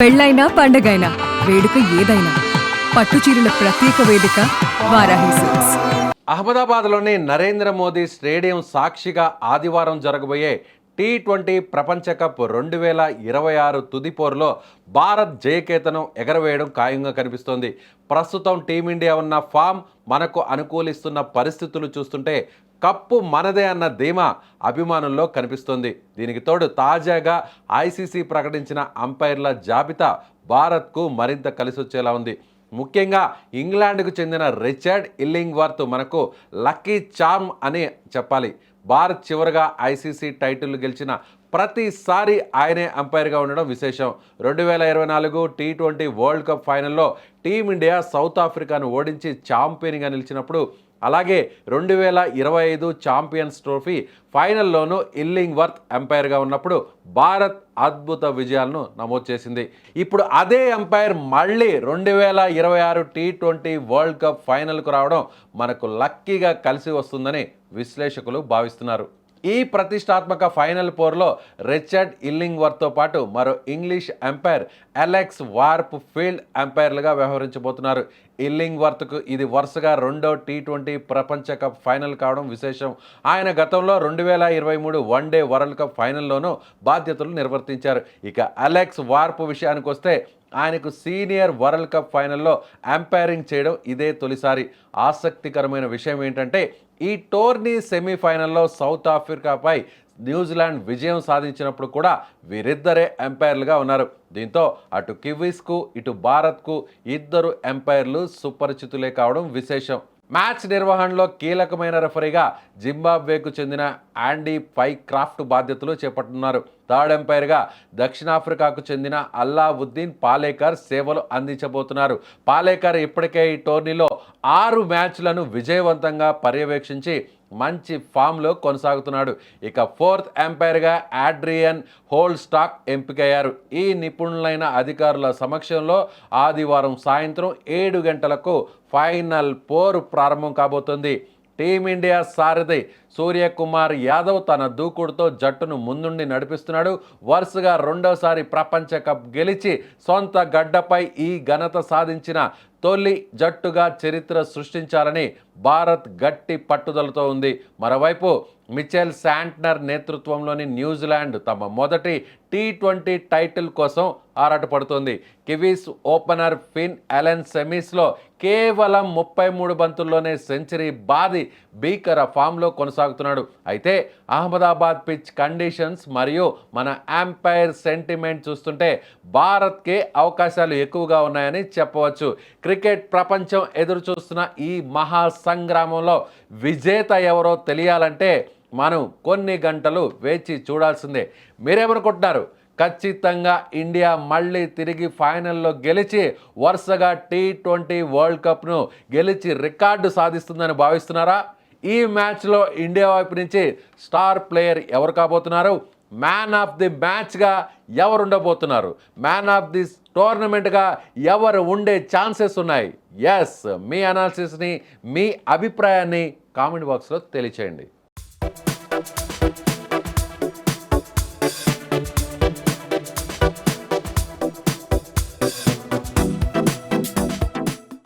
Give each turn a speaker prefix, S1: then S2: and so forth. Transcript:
S1: పెళ్ళైనా పండగైనా వేడుక ఏదైనా పట్టుచీరల ప్రత్యేక వేదిక వారాహి సిల్క్స్.
S2: అహ్మదాబాద్లోని నరేంద్ర మోదీ స్టేడియం సాక్షిగా ఆదివారం జరగబోయే T20 ప్రపంచ కప్ 2026 తుది పోరులో భారత్ జయకేతనం ఎగరవేయడం ఖాయంగా కనిపిస్తోంది. ప్రస్తుతం టీమిండియా ఉన్న ఫామ్ మనకు అనుకూలిస్తున్న పరిస్థితులు చూస్తుంటే కప్పు మనదే అన్న ధీమా అభిమానుల్లో కనిపిస్తోంది. దీనికి తోడు తాజాగా ఐసీసీ ప్రకటించిన అంపైర్ల జాబితా భారత్కు మరింత కలిసొచ్చేలా ఉంది. ముఖ్యంగా ఇంగ్లాండ్కు చెందిన రిచర్డ్ ఇల్లింగ్వర్త్ మనకు లక్కీ చార్మ్ అని చెప్పాలి. భారత్ చివరగా ఐసీసీ టైటిల్ గెలిచిన ప్రతిసారి ఆయనే అంపైర్గా ఉండడం విశేషం. 2024 T20 వరల్డ్ కప్ ఫైనల్లో టీమిండియా సౌత్ ఆఫ్రికాను ఓడించి ఛాంపియన్గా నిలిచినప్పుడు, అలాగే 2025 ఛాంపియన్స్ ట్రోఫీ ఫైనల్లోనూ ఇల్లింగ్వర్త్ అంపైర్గా ఉన్నప్పుడు భారత్ అద్భుత విజయాలను నమోదు చేసింది. ఇప్పుడు అదే అంపైర్ మళ్ళీ 2026 T20 వరల్డ్ కప్ ఫైనల్కు రావడం మనకు లక్కీగా కలిసి వస్తుందని విశ్లేషకులు భావిస్తున్నారు. ఈ ప్రతిష్టాత్మక ఫైనల్ పోర్లో రిచర్డ్ ఇల్లింగ్వర్త్తో పాటు మరో English umpire Alex Wharf field అంపైర్లుగా వ్యవహరించబోతున్నారు. ఇల్లింగ్వర్త్కు ఇది వరుసగా రెండో T20 ప్రపంచ కప్ ఫైనల్ కావడం విశేషం. ఆయన గతంలో 2023 వన్డే వరల్డ్ కప్ ఫైనల్లోనూ బాధ్యతలు నిర్వర్తించారు. ఇక అలెక్స్ వార్ప్ విషయానికి వస్తే ఆయనకు సీనియర్ వరల్డ్ కప్ ఫైనల్లో అంపైరింగ్ చేయడం ఇదే తొలిసారి. ఆసక్తికరమైన విషయం ఏంటంటే, ఈ టోర్నీ సెమీఫైనల్లో సౌత్ ఆఫ్రికాపై న్యూజిలాండ్ విజయం సాధించినప్పుడు కూడా వీరిద్దరే అంపైర్లుగా ఉన్నారు. దీంతో అటు కివీస్కు ఇటు భారత్కు ఇద్దరు అంపైర్లు సుపరిచితులే కావడం విశేషం. మ్యాచ్ నిర్వహణలో కీలకమైన రెఫరీగా జింబాబ్వేకు చెందిన యాండీ పైక్రాఫ్ట్ బాధ్యతలు చేపట్టున్నారు. థర్డ్ అంపైర్గా దక్షిణాఫ్రికాకు చెందిన అల్లావుద్దీన్ పాలేకర్ సేవలు అందించబోతున్నారు. పాలేకర్ ఇప్పటికే ఈ టోర్నీలో 6 మ్యాచ్లను విజయవంతంగా పర్యవేక్షించి మంచి ఫామ్లో కొనసాగుతున్నాడు. ఇక ఫోర్త్ అంపైర్గా ఆడ్రియన్ హోల్స్టాక్ ఎంపికయ్యారు. ఈ నిపుణులైన అధికారుల సమక్షంలో ఆదివారం సాయంత్రం 7 గంటలకు ఫైనల్ పోరు ప్రారంభం కాబోతుంది. టీమిండియా సారథి సూర్యకుమార్ యాదవ్ తన దూకుడుతో జట్టును ముందుండి నడిపిస్తున్నాడు. వరుసగా రెండోసారి ప్రపంచ కప్ గెలిచి సొంత గడ్డపై ఈ ఘనత సాధించిన తొలి జట్టుగా చరిత్ర సృష్టించాలని భారత్ గట్టి పట్టుదలతో ఉంది. మరోవైపు మిచెల్ శాంట్నర్ నేతృత్వంలోని న్యూజిలాండ్ తమ మొదటి T20 టైటిల్ కోసం ఆరాటపడుతోంది. కివీస్ ఓపెనర్ ఫిన్ అలెన్ సెమీస్లో కేవలం 33 బంతుల్లోనే సెంచరీ బాది భీకర ఫామ్లో కొనసాగుతున్నాడు. అయితే అహ్మదాబాద్ పిచ్ కండిషన్స్ మరియు మన అంపైర్ సెంటిమెంట్ చూస్తుంటే భారత్కే అవకాశాలు ఎక్కువగా ఉన్నాయని చెప్పవచ్చు. క్రికెట్ ప్రపంచం ఎదురు చూస్తున్న ఈ మహా సంగ్రామంలో విజేత ఎవరో తెలియాలంటే మనం కొన్ని గంటలు వేచి చూడాల్సిందే. మీరేమనుకుంటున్నారు? ఖచ్చితంగా ఇండియా మళ్ళీ తిరిగి ఫైనల్లో గెలిచి వరుసగా T20 వరల్డ్ కప్ను గెలిచి రికార్డు సాధిస్తుందని భావిస్తున్నారా? ఈ మ్యాచ్లో ఇండియా వైపు నుంచి స్టార్ ప్లేయర్ ఎవరు కాబోతున్నారు? మ్యాన్ ఆఫ్ ది మ్యాచ్గా ఎవరు ఉండబోతున్నారు? మ్యాన్ ఆఫ్ ది టోర్నమెంట్గా ఎవరు ఉండే ఛాన్సెస్ ఉన్నాయి? ఎస్, మీ అనాలిసిస్ని, మీ అభిప్రాయాన్ని కామెంట్ బాక్స్లో తెలియచేయండి.